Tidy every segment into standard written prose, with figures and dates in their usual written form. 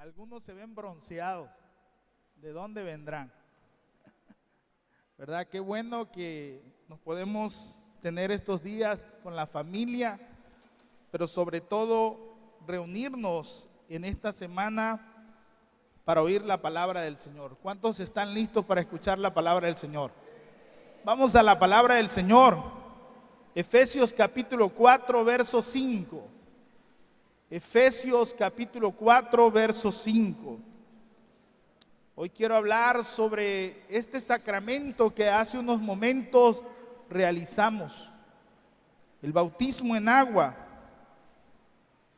Algunos se ven bronceados. ¿De dónde vendrán? ¿Verdad? Qué bueno que nos podemos tener estos días con la familia, pero sobre todo reunirnos en esta semana para oír la palabra del Señor. ¿Cuántos están listos para escuchar la palabra del Señor? Vamos a la palabra del Señor. Efesios capítulo 4, verso 5. Efesios capítulo 4, verso 5. Hoy quiero hablar sobre este sacramento que hace unos momentos realizamos. El bautismo en agua,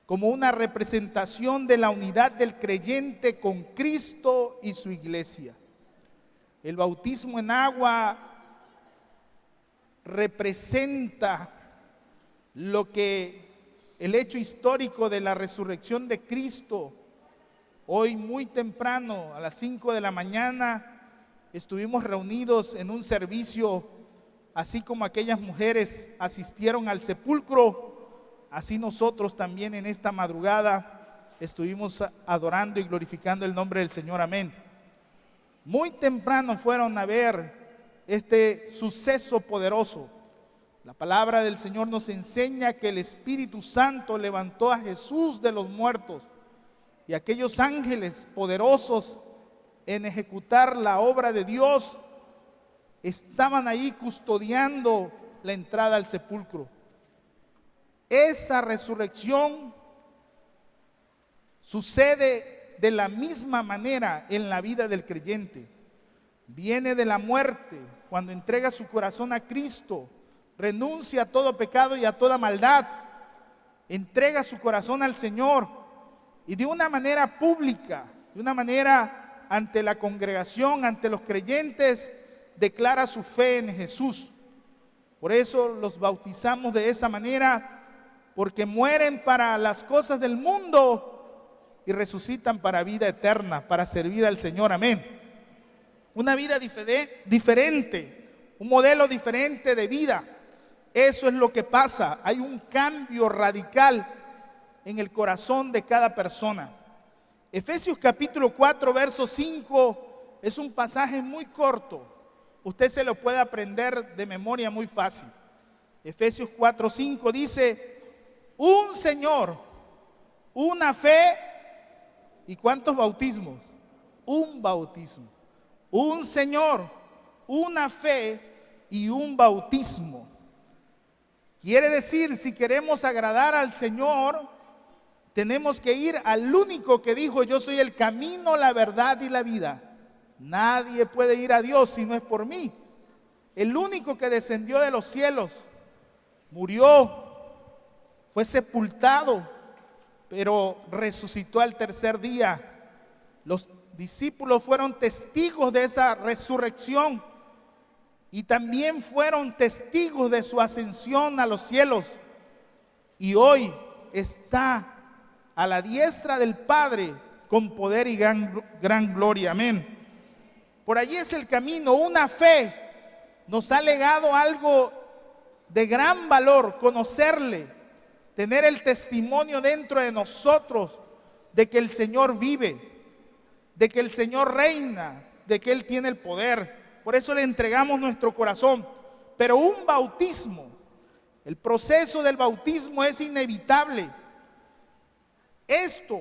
como una representación de la unidad del creyente con Cristo y su iglesia. El bautismo en agua representa lo que el hecho histórico de la resurrección de Cristo. Hoy muy temprano, a las 5 de la mañana, estuvimos reunidos en un servicio, así como aquellas mujeres asistieron al sepulcro, así nosotros también en esta madrugada estuvimos adorando y glorificando el nombre del Señor. Amén. Muy temprano fueron a ver este suceso poderoso. La palabra del Señor nos enseña que el Espíritu Santo levantó a Jesús de los muertos y aquellos ángeles poderosos en ejecutar la obra de Dios estaban ahí custodiando la entrada al sepulcro. Esa resurrección sucede de la misma manera en la vida del creyente. Viene de la muerte cuando entrega su corazón a Cristo, renuncia a todo pecado y a toda maldad, entrega su corazón al Señor y de una manera pública, de una manera ante la congregación, ante los creyentes, declara su fe en Jesús. Por eso los bautizamos de esa manera, porque mueren para las cosas del mundo y resucitan para vida eterna, para servir al Señor. Amén. Una vida diferente, un modelo diferente de vida. Eso es lo que pasa. Hay un cambio radical en el corazón de cada persona. Efesios capítulo 4, verso 5 es un pasaje muy corto. Usted se lo puede aprender de memoria muy fácil. Efesios 4, 5 dice: un Señor, una fe. ¿Y cuántos bautismos? Un bautismo. Un Señor, una fe y un bautismo. Quiere decir, si queremos agradar al Señor, tenemos que ir al único que dijo: yo soy el camino, la verdad y la vida. Nadie puede ir a Dios si no es por mí. El único que descendió de los cielos, murió, fue sepultado, pero resucitó al tercer día. Los discípulos fueron testigos de esa resurrección y también fueron testigos de su ascensión a los cielos. Y hoy está a la diestra del Padre con poder y gran gloria. Amén. Por allí es el camino. Una fe nos ha legado algo de gran valor: conocerle, tener el testimonio dentro de nosotros de que el Señor vive, de que el Señor reina, de que Él tiene el poder. Por eso le entregamos nuestro corazón. Pero un bautismo, el proceso del bautismo es inevitable. Esto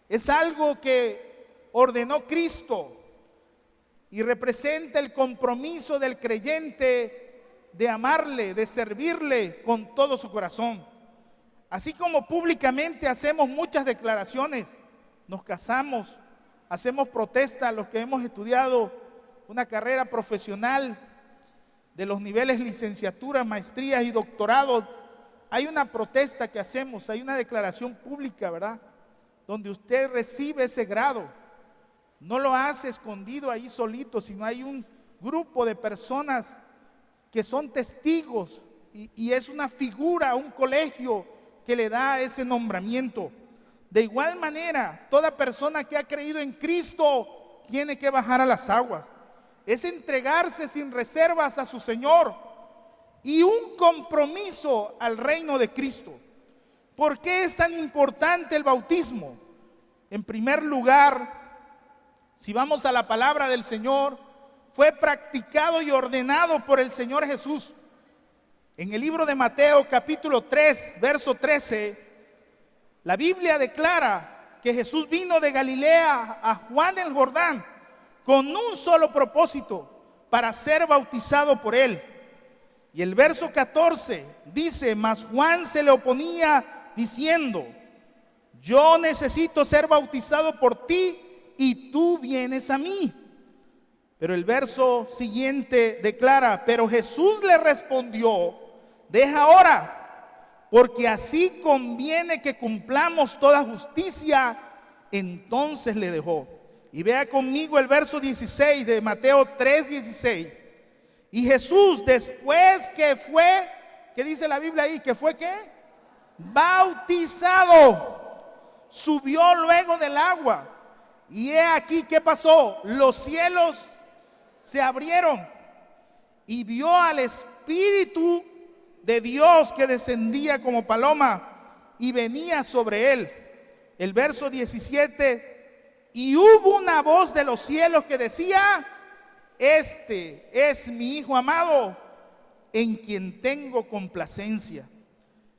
es algo que ordenó Cristo y representa el compromiso del creyente de amarle, de servirle con todo su corazón. Así como públicamente hacemos muchas declaraciones, nos casamos, hacemos protesta a los que hemos estudiado una carrera profesional de los niveles licenciatura, maestrías y doctorados. Hay una protesta que hacemos, hay una declaración pública, ¿verdad?, donde usted recibe ese grado. No lo hace escondido ahí solito, sino hay un grupo de personas que son testigos y es una figura, un colegio que le da ese nombramiento. De igual manera, toda persona que ha creído en Cristo tiene que bajar a las aguas. Es entregarse sin reservas a su Señor y un compromiso al reino de Cristo. ¿Por qué es tan importante el bautismo? En primer lugar, si vamos a la palabra del Señor, fue practicado y ordenado por el Señor Jesús. En el libro de Mateo capítulo 3, verso 13, la Biblia declara que Jesús vino de Galilea a Juan el Jordán con un solo propósito, para ser bautizado por él. Y el verso 14 dice: mas Juan se le oponía diciendo: yo necesito ser bautizado por ti y tú vienes a mí. Pero el verso siguiente declara: pero Jesús le respondió: deja ahora, porque así conviene que cumplamos toda justicia. Entonces le dejó. Y vea conmigo el verso 16 de Mateo 3:16. Y Jesús, después que fue, ¿qué dice la Biblia ahí? ¿Que fue qué? Bautizado, subió luego del agua. Y he aquí, ¿qué pasó? Los cielos se abrieron y vio al Espíritu de Dios que descendía como paloma y venía sobre él. El verso 17: y hubo una voz de los cielos que decía: este es mi Hijo amado, en quien tengo complacencia.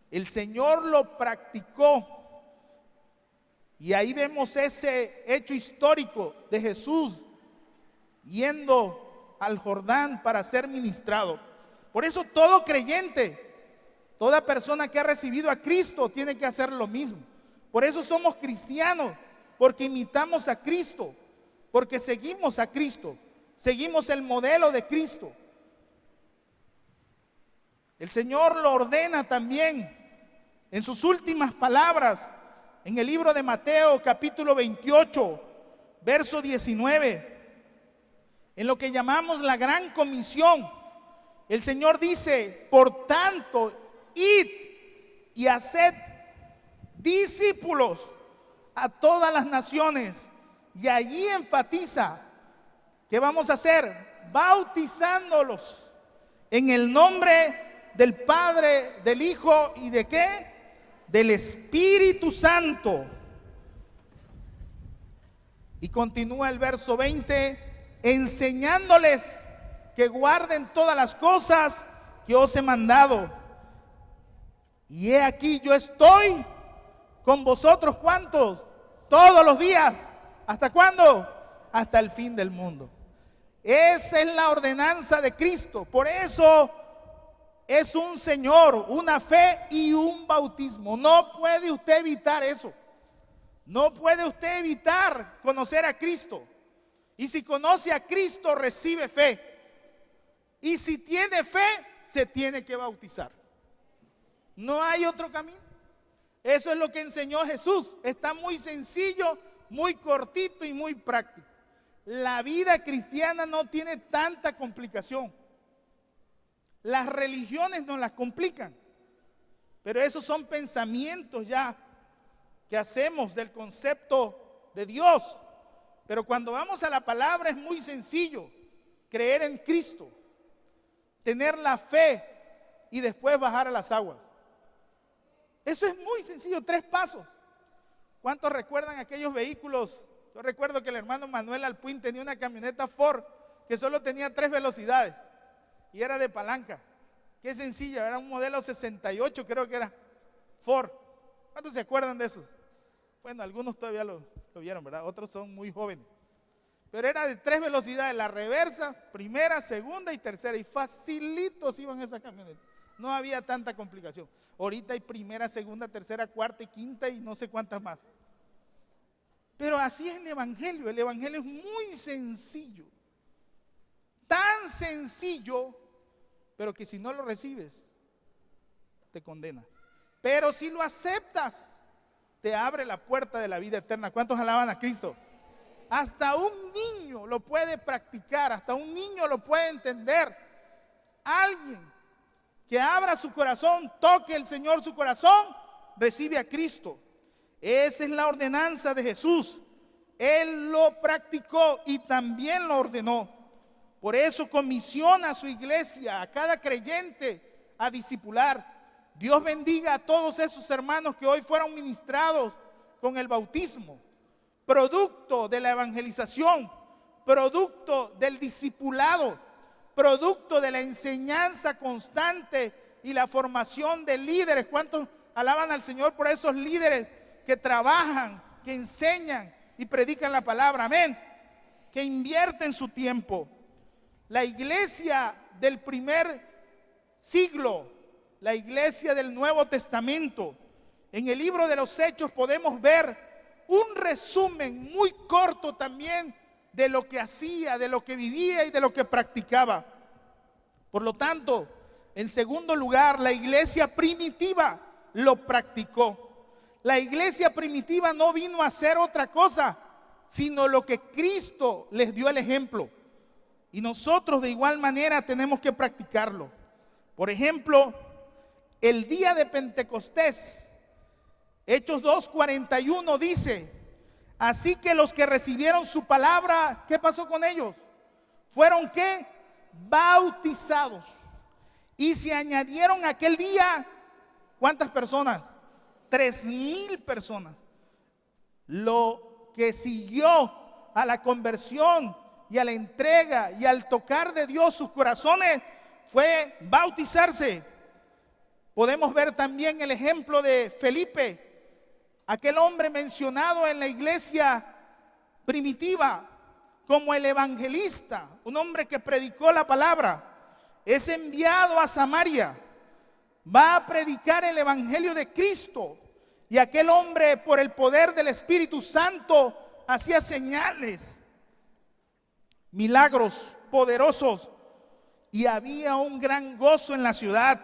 El Señor lo practicó. Y ahí vemos ese hecho histórico de Jesús yendo al Jordán para ser ministrado. Por eso todo creyente, toda persona que ha recibido a Cristo tiene que hacer lo mismo. Por eso somos cristianos, porque imitamos a Cristo, porque seguimos a Cristo, seguimos el modelo de Cristo. El Señor lo ordena también en sus últimas palabras en el libro de Mateo capítulo 28, verso 19, en lo que llamamos la gran comisión. El Señor dice: por tanto, id y haced discípulos a todas las naciones. Y allí enfatiza que vamos a hacer, bautizándolos en el nombre del Padre, del Hijo y ¿de qué? Del Espíritu Santo. Y continúa el verso 20: enseñándoles que guarden todas las cosas que os he mandado. Y he aquí, yo estoy con vosotros, ¿cuántos? Todos los días. ¿Hasta cuándo? Hasta el fin del mundo. Esa es la ordenanza de Cristo. Por eso es un Señor, una fe y un bautismo. No puede usted evitar eso. No puede usted evitar conocer a Cristo. Y si conoce a Cristo, recibe fe. Y si tiene fe, se tiene que bautizar. No hay otro camino. Eso es lo que enseñó Jesús. Está muy sencillo, muy cortito y muy práctico. La vida cristiana no tiene tanta complicación. Las religiones nos las complican, pero esos son pensamientos ya que hacemos del concepto de Dios. Pero cuando vamos a la palabra es muy sencillo: creer en Cristo, tener la fe y después bajar a las aguas. Eso es muy sencillo, 3 pasos. ¿Cuántos recuerdan aquellos vehículos? Yo recuerdo que el hermano Manuel Alpuín tenía una camioneta Ford que solo tenía 3 velocidades y era de palanca. Qué sencilla, era un modelo 68, creo que era Ford. ¿Cuántos se acuerdan de esos? Bueno, algunos todavía lo vieron, ¿verdad? Otros son muy jóvenes. Pero era de 3 velocidades, la reversa, primera, segunda y tercera. Y facilitos iban esas camionetas. No había tanta complicación. Ahorita hay primera, segunda, tercera, cuarta y quinta y no sé cuántas más. Pero así es el Evangelio. El Evangelio es muy sencillo. Tan sencillo, pero que si no lo recibes, te condena. Pero si lo aceptas, te abre la puerta de la vida eterna. ¿Cuántos alaban a Cristo? Hasta un niño lo puede practicar, hasta un niño lo puede entender. Alguien que abra su corazón, toque el Señor su corazón, recibe a Cristo. Esa es la ordenanza de Jesús. Él lo practicó y también lo ordenó. Por eso comisiona a su iglesia, a cada creyente, a discipular. Dios bendiga a todos esos hermanos que hoy fueron ministrados con el bautismo. producto de la evangelización, producto del discipulado, producto de la enseñanza constante y la formación de líderes. ¿Cuántos alaban al Señor por esos líderes que trabajan, que enseñan y predican la palabra? Amén. Que invierten su tiempo. La iglesia del primer siglo, la iglesia del Nuevo Testamento, en el libro de los Hechos podemos ver un resumen muy corto también de lo que hacía, de lo que vivía y de lo que practicaba. Por lo tanto, en segundo lugar, la iglesia primitiva lo practicó. La iglesia primitiva no vino a hacer otra cosa, sino lo que Cristo les dio el ejemplo. Y nosotros de igual manera tenemos que practicarlo. Por ejemplo, el día de Pentecostés, Hechos 2:41 dice: así que los que recibieron su palabra, ¿qué pasó con ellos? Fueron ¿qué? Bautizados. Y se añadieron aquel día, ¿cuántas personas? 3,000 personas. Lo que siguió a la conversión y a la entrega y al tocar de Dios sus corazones fue bautizarse. Podemos ver también el ejemplo de Felipe, aquel hombre mencionado en la iglesia primitiva como el evangelista, un hombre que predicó la palabra. Es enviado a Samaria, va a predicar el evangelio de Cristo, y aquel hombre, por el poder del Espíritu Santo, hacía señales, milagros poderosos, y había un gran gozo en la ciudad.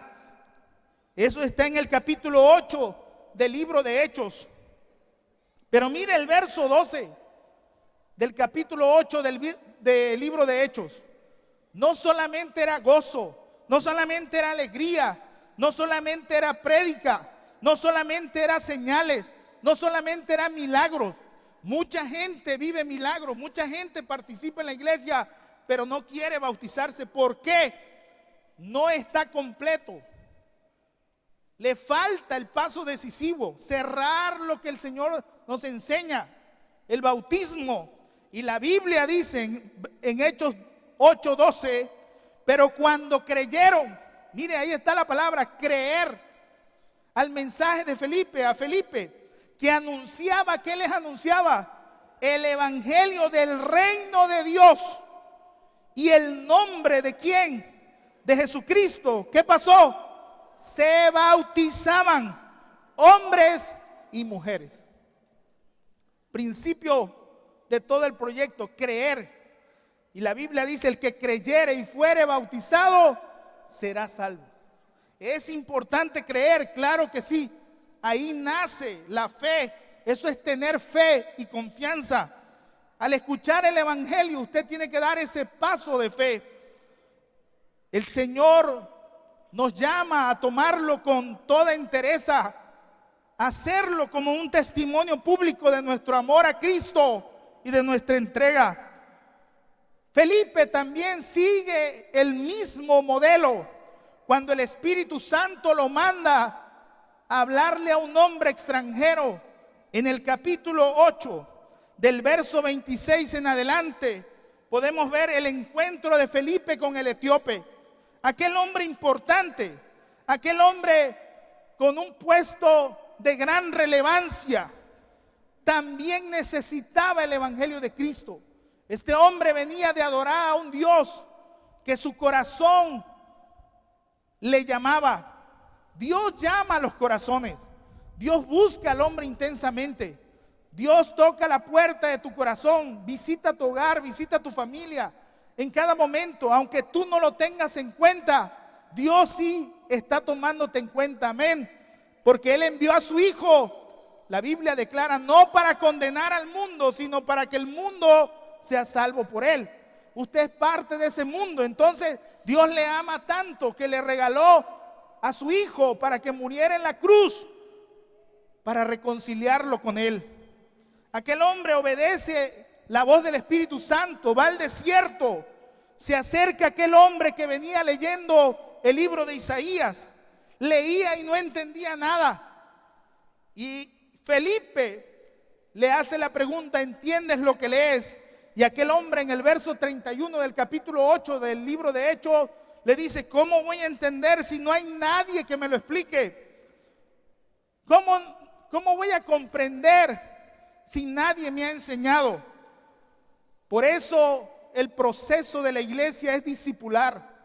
Eso está en el capítulo 8 del libro de Hechos. Pero mire el verso 12 del capítulo 8 del libro de Hechos. No solamente era gozo, no solamente era alegría, no solamente era prédica, no solamente era señales, no solamente eran milagros. Mucha gente vive milagros, mucha gente participa en la iglesia, pero no quiere bautizarse. ¿Por qué? No está completo. Le falta el paso decisivo, cerrar lo que el Señor nos enseña, el bautismo. Y la Biblia dice en Hechos 8:12, pero cuando creyeron, mire, ahí está la palabra creer, al mensaje de Felipe, a Felipe, que anunciaba, ¿qué les anunciaba? El evangelio del reino de Dios y el nombre de ¿quién? De Jesucristo. ¿Qué pasó? Se bautizaban hombres y mujeres. Principio de todo el proyecto, creer. Y la Biblia dice: el que creyere y fuere bautizado será salvo. Es importante creer, claro que sí. Ahí nace la fe. Eso es tener fe y confianza. Al escuchar el evangelio, usted tiene que dar ese paso de fe. El Señor nos llama a tomarlo con toda entereza, a hacerlo como un testimonio público de nuestro amor a Cristo y de nuestra entrega. Felipe también sigue el mismo modelo cuando el Espíritu Santo lo manda a hablarle a un hombre extranjero. En el capítulo 8, del verso 26 en adelante, podemos ver el encuentro de Felipe con el etíope. Aquel hombre importante, aquel hombre con un puesto de gran relevancia, también necesitaba el evangelio de Cristo. Este hombre venía de adorar a un Dios que su corazón le llamaba. Dios llama a los corazones. Dios busca al hombre intensamente. Dios toca la puerta de tu corazón, visita tu hogar, visita tu familia. En cada momento, aunque tú no lo tengas en cuenta, Dios sí está tomándote en cuenta. Amén. Porque Él envió a su Hijo, la Biblia declara, no para condenar al mundo, sino para que el mundo sea salvo por Él. Usted es parte de ese mundo. Entonces Dios le ama tanto que le regaló a su Hijo para que muriera en la cruz, para reconciliarlo con Él. Aquel hombre obedece la voz del Espíritu Santo, va al desierto, se acerca a aquel hombre que venía leyendo el libro de Isaías, leía y no entendía nada. Y Felipe le hace la pregunta: ¿entiendes lo que lees? Y aquel hombre en el verso 31 del capítulo 8 del libro de Hechos le dice: ¿cómo voy a entender si no hay nadie que me lo explique? ¿Cómo voy a comprender si nadie me ha enseñado? Por eso el proceso de la iglesia es discipular.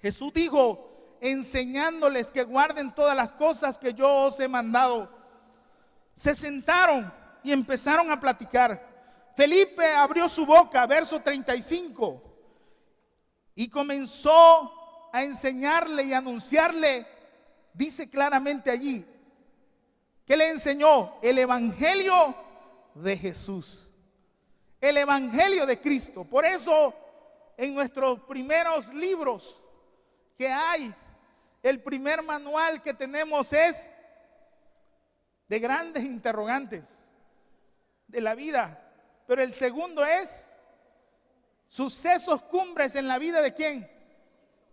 Jesús dijo: enseñándoles que guarden todas las cosas que yo os he mandado. Se sentaron y empezaron a platicar. Felipe abrió su boca, verso 35, y comenzó a enseñarle y anunciarle. Dice claramente allí, ¿qué le enseñó? El evangelio de Jesús, el evangelio de Cristo. Por eso en nuestros primeros libros que hay, el primer manual que tenemos es de grandes interrogantes de la vida. Pero el segundo es sucesos cumbres en la vida ¿de quién?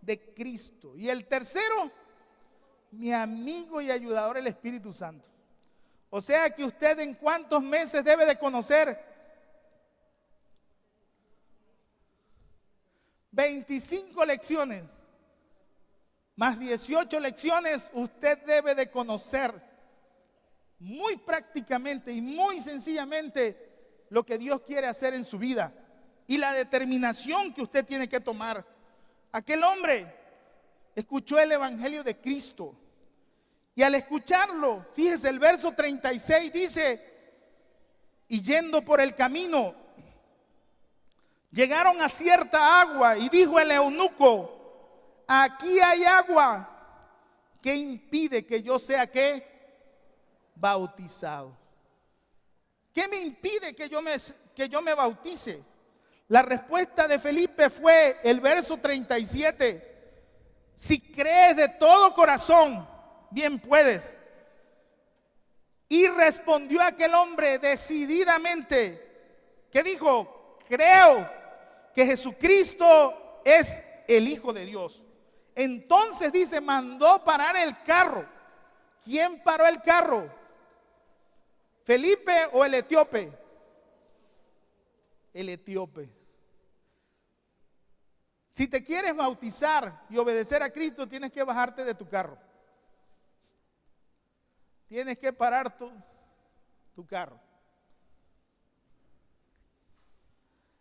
De Cristo. Y el tercero, mi amigo y ayudador, el Espíritu Santo. O sea que usted en cuántos meses debe de conocer 25 lecciones más 18 lecciones. Usted debe de conocer muy prácticamente y muy sencillamente lo que Dios quiere hacer en su vida y la determinación que usted tiene que tomar. Aquel hombre escuchó el evangelio de Cristo y al escucharlo, fíjese, el verso 36 dice: y yendo por el camino, llegaron a cierta agua y dijo el eunuco: aquí hay agua, ¿qué impide que yo sea ¿qué? Bautizado? ¿Qué me impide que yo me bautice? La respuesta de Felipe fue el verso 37: si crees de todo corazón, bien puedes. Y respondió aquel hombre decididamente, que dijo: creo que Jesucristo es el Hijo de Dios. Entonces dice, mandó parar el carro. ¿Quién paró el carro? ¿Felipe o el etíope? El etíope. Si te quieres bautizar y obedecer a Cristo, tienes que bajarte de tu carro. Tienes que parar tu carro.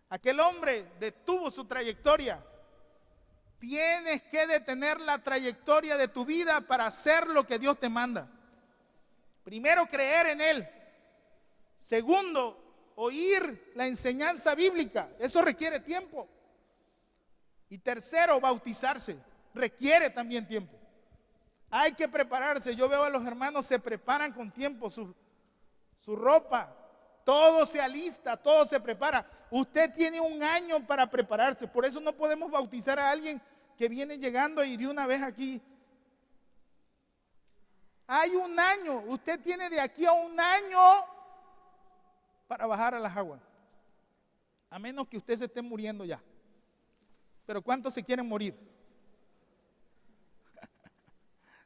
Aquel hombre detuvo su trayectoria. Tienes que detener la trayectoria de tu vida para hacer lo que Dios te manda. Primero, creer en Él. Segundo, oír la enseñanza bíblica. Eso requiere tiempo. Y tercero, bautizarse. Requiere también tiempo. Hay que prepararse. Yo veo a los hermanos se preparan con tiempo su ropa. Todo se alista, todo se prepara. Usted tiene un año para prepararse. Por eso no podemos bautizar a alguien que viene llegando y de una vez aquí. Hay un año. Usted tiene de aquí a un año para bajar a las aguas. A menos que usted se esté muriendo ya. Pero ¿cuántos se quieren morir?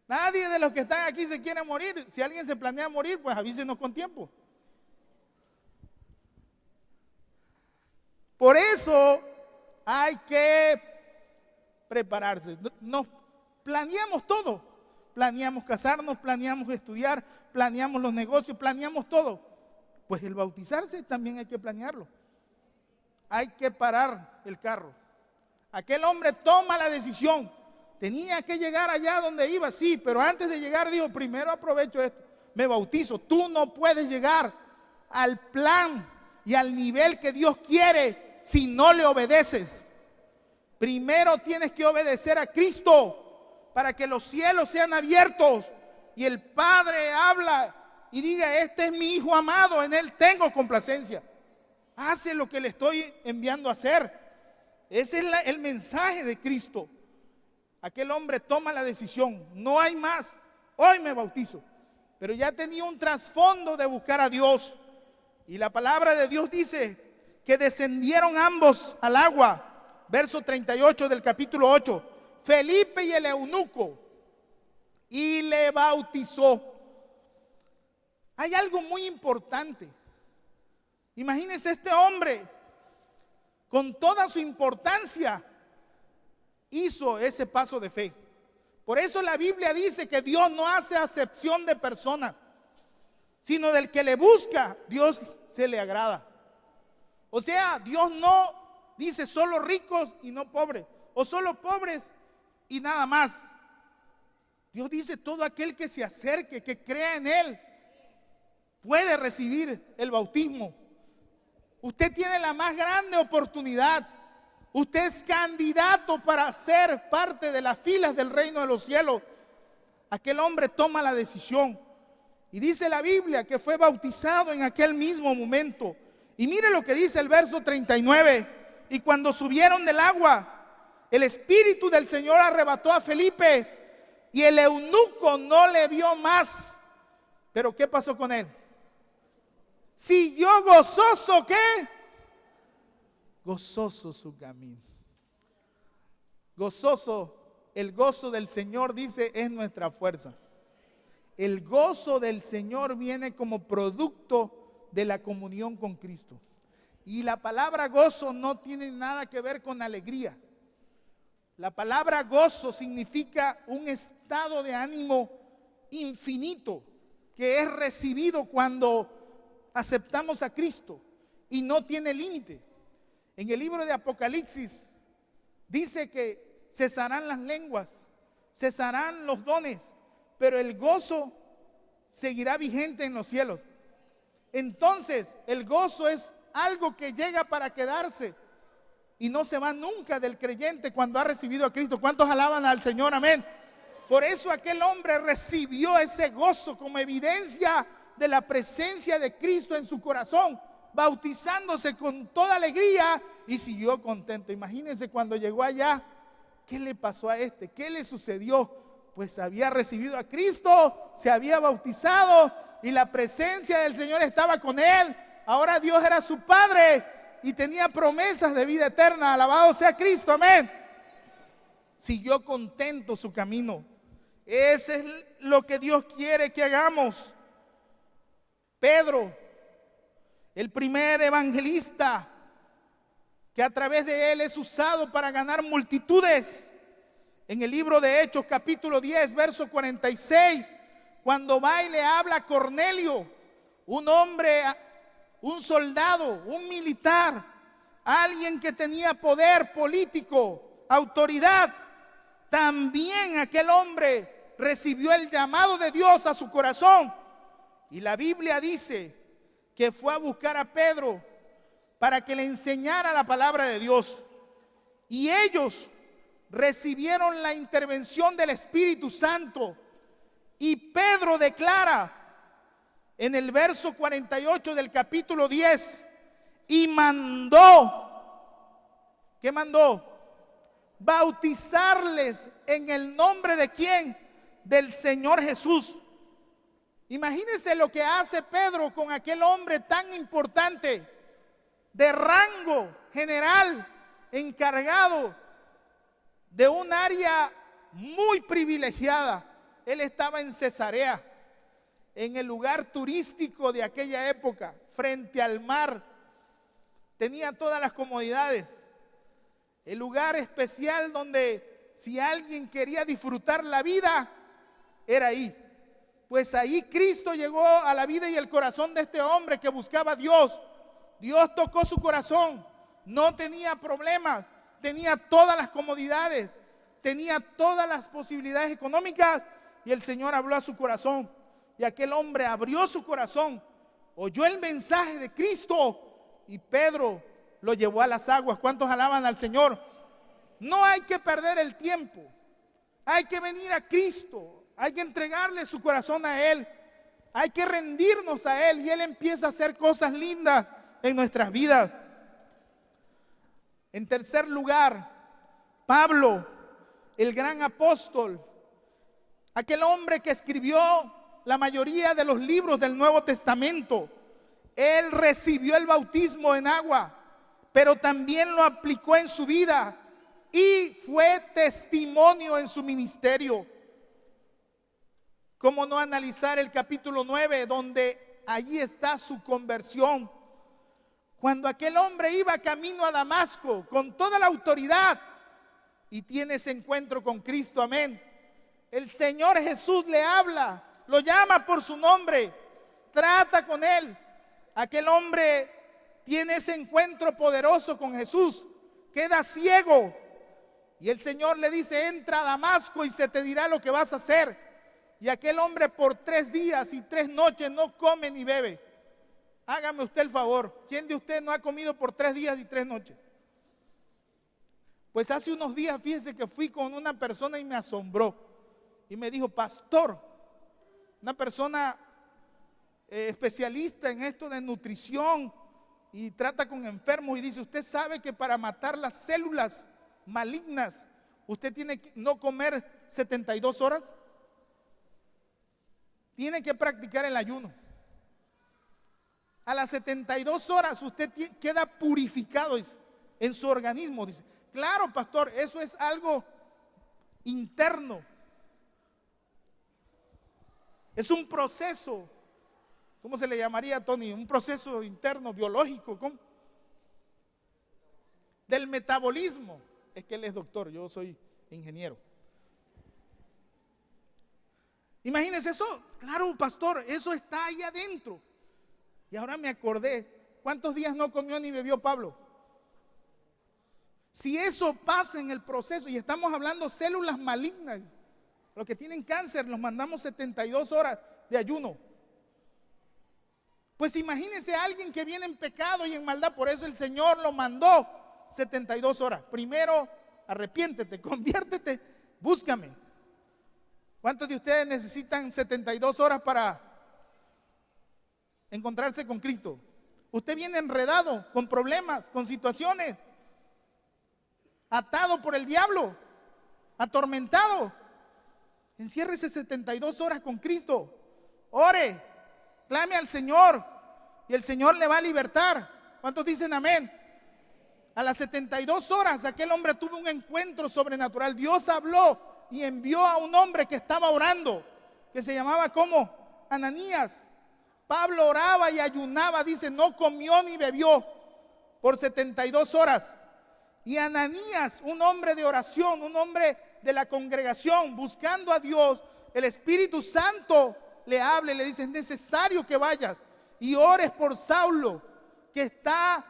Nadie de los que están aquí se quiere morir. Si alguien se planea morir, pues avísenos con tiempo. Por eso hay que prepararse. Nos planeamos todo. Planeamos casarnos, planeamos estudiar, planeamos los negocios, planeamos todo. Pues el bautizarse también hay que planearlo. Hay que parar el carro. Aquel hombre toma la decisión. Tenía que llegar allá donde iba, sí, pero antes de llegar dijo: primero aprovecho esto, me bautizo. Tú no puedes llegar al plan y al nivel que Dios quiere si no le obedeces. Primero tienes que obedecer a Cristo para que los cielos sean abiertos y el Padre habla y diga: este es mi Hijo amado, en Él tengo complacencia. Hace lo que le estoy enviando a hacer. Ese es el mensaje de Cristo. Aquel hombre toma la decisión, no hay más, hoy me bautizo. Pero ya tenía un trasfondo de buscar a Dios. Y la palabra de Dios dice que descendieron ambos al agua. Verso 38 del capítulo 8. Felipe y el eunuco, y le bautizó. Hay algo muy importante. Imagínense este hombre, con toda su importancia, hizo ese paso de fe. Por eso la Biblia dice que Dios no hace acepción de personas, sino del que le busca, Dios se le agrada. O sea, Dios no dice solo ricos y no pobres, o solo pobres y nada más. Dios dice todo aquel que se acerque, que crea en Él, puede recibir el bautismo. Usted tiene la más grande oportunidad. Usted es candidato para ser parte de las filas del reino de los cielos. Aquel hombre toma la decisión. Y dice la Biblia que fue bautizado en aquel mismo momento. Y mire lo que dice el verso 39. Y cuando subieron del agua, el Espíritu del Señor arrebató a Felipe y el eunuco no le vio más. Pero ¿qué pasó con él? Siguió gozoso, ¿qué? Gozoso su camino. Gozoso, el gozo del Señor, dice, es nuestra fuerza. El gozo del Señor viene como producto de la comunión con Cristo. Y la palabra gozo no tiene nada que ver con alegría. La palabra gozo significa un estado de ánimo infinito que es recibido cuando aceptamos a Cristo y no tiene límite. En el libro de Apocalipsis dice que cesarán las lenguas, cesarán los dones, pero el gozo seguirá vigente en los cielos. Entonces, el gozo es algo que llega para quedarse y no se va nunca del creyente cuando ha recibido a Cristo. ¿Cuántos alaban al Señor? Amén. Por eso aquel hombre recibió ese gozo como evidencia de la presencia de Cristo en su corazón, bautizándose con toda alegría y siguió contento. Imagínense cuando llegó allá, ¿qué le pasó a este? ¿Qué le sucedió? Pues había recibido a Cristo, se había bautizado y la presencia del Señor estaba con él. Ahora Dios era su Padre y tenía promesas de vida eterna. Alabado sea Cristo, amén. Siguió contento su camino. Ese es lo que Dios quiere que hagamos. Pedro, el primer evangelista, que a través de él es usado para ganar multitudes. En el libro de Hechos, capítulo 10, verso 46, cuando va y le habla a Cornelio, un hombre, un soldado, un militar, alguien que tenía poder político, autoridad, también aquel hombre recibió el llamado de Dios a su corazón. Y la Biblia dice que fue a buscar a Pedro para que le enseñara la palabra de Dios. Y ellos recibieron la intervención del Espíritu Santo. Y Pedro declara en el verso 48 del capítulo 10, y mandó, ¿qué mandó? Bautizarles en el nombre de ¿quién? Del Señor Jesús. Imagínense lo que hace Pedro con aquel hombre tan importante, de rango general, encargado de un área muy privilegiada. Él estaba en Cesarea, en el lugar turístico de aquella época, frente al mar. Tenía todas las comodidades. El lugar especial donde si alguien quería disfrutar la vida, era ahí. Pues ahí Cristo llegó a la vida y el corazón de este hombre que buscaba a Dios. Dios tocó su corazón, no tenía problemas, tenía todas las comodidades, tenía todas las posibilidades económicas y el Señor habló a su corazón. Y aquel hombre abrió su corazón, oyó el mensaje de Cristo y Pedro lo llevó a las aguas. ¿Cuántos alaban al Señor? No hay que perder el tiempo, hay que venir a Cristo. Hay que entregarle su corazón a Él. Hay que rendirnos a Él y Él empieza a hacer cosas lindas en nuestras vidas. En tercer lugar, Pablo, el gran apóstol, aquel hombre que escribió la mayoría de los libros del Nuevo Testamento, él recibió el bautismo en agua, pero también lo aplicó en su vida y fue testimonio en su ministerio. ¿Cómo no analizar el capítulo 9, donde allí está su conversión? Cuando aquel hombre iba camino a Damasco con toda la autoridad y tiene ese encuentro con Cristo, amén. El Señor Jesús le habla, lo llama por su nombre, trata con él. Aquel hombre tiene ese encuentro poderoso con Jesús, queda ciego y el Señor le dice: entra a Damasco y se te dirá lo que vas a hacer. Y aquel hombre por 3 días y 3 noches no come ni bebe. Hágame usted el favor, ¿quién de ustedes no ha comido por 3 días y 3 noches? Pues hace unos días, fíjese que fui con una persona y me asombró. Y me dijo: pastor, una persona especialista en esto de nutrición y trata con enfermos, y dice: usted sabe que para matar las células malignas usted tiene que no comer 72 horas. Tiene que practicar el ayuno. A las 72 horas usted queda purificado en su organismo. Dice: claro, pastor, eso es algo interno. Es un proceso, ¿cómo se le llamaría, Tony? Un proceso interno, biológico, ¿cómo? Del metabolismo. Es que él es doctor, yo soy ingeniero. Imagínense eso. Claro, pastor, eso está ahí adentro. Y ahora me acordé, ¿cuántos días no comió ni bebió Pablo? Si eso pasa en el proceso, y estamos hablando células malignas, los que tienen cáncer, los mandamos 72 horas de ayuno. Pues imagínense a alguien que viene en pecado y en maldad. Por eso el Señor lo mandó 72 horas. Primero, arrepiéntete, conviértete, búscame. ¿Cuántos de ustedes necesitan 72 horas para encontrarse con Cristo? Usted viene enredado, con problemas, con situaciones, atado por el diablo, atormentado. Enciérrese 72 horas con Cristo. Ore, clame al Señor y el Señor le va a libertar. ¿Cuántos dicen amén? A las 72 horas aquel hombre tuvo un encuentro sobrenatural. Dios habló y envió a un hombre que estaba orando, que se llamaba como Ananías. Pablo oraba y ayunaba, dice, no comió ni bebió por 72 horas. Y Ananías, un hombre de oración, un hombre de la congregación, buscando a Dios, el Espíritu Santo le habla y le dice: es necesario que vayas y ores por Saulo, que está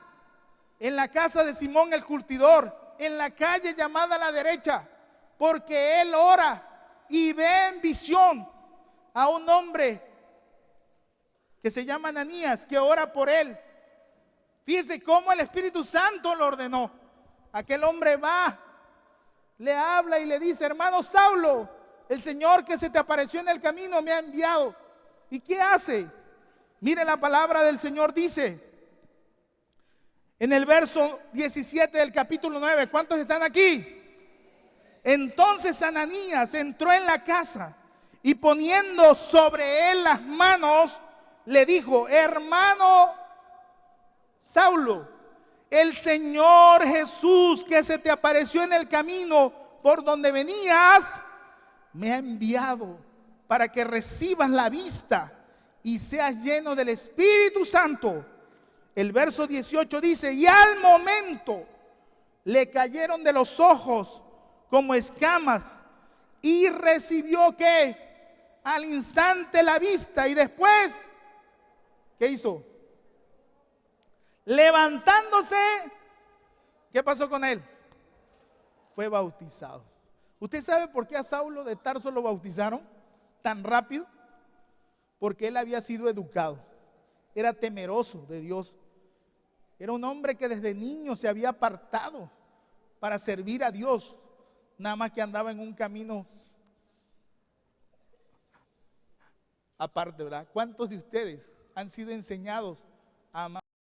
en la casa de Simón el curtidor, en la calle llamada a la derecha, porque él ora y ve en visión a un hombre que se llama Ananías, que ora por él. Fíjese cómo el Espíritu Santo lo ordenó. Aquel hombre va, le habla y le dice: hermano Saulo, el Señor que se te apareció en el camino me ha enviado. ¿Y qué hace? Mire, la palabra del Señor dice en el verso 17 del capítulo 9. ¿Cuántos están aquí? Entonces Ananías entró en la casa y poniendo sobre él las manos, le dijo: hermano Saulo, el Señor Jesús que se te apareció en el camino por donde venías, me ha enviado para que recibas la vista y seas lleno del Espíritu Santo. El verso 18 dice: y al momento le cayeron de los ojos como escamas y recibió ¿qué? Al instante la vista. Y después, ¿qué hizo? Levantándose, ¿qué pasó con él? Fue bautizado. ¿Usted sabe por qué a Saulo de Tarso lo bautizaron tan rápido? Porque él había sido educado, era temeroso de Dios, era un hombre que desde niño se había apartado para servir a Dios, nada más que andaba en un camino aparte, ¿verdad? ¿Cuántos de ustedes han sido enseñados a amar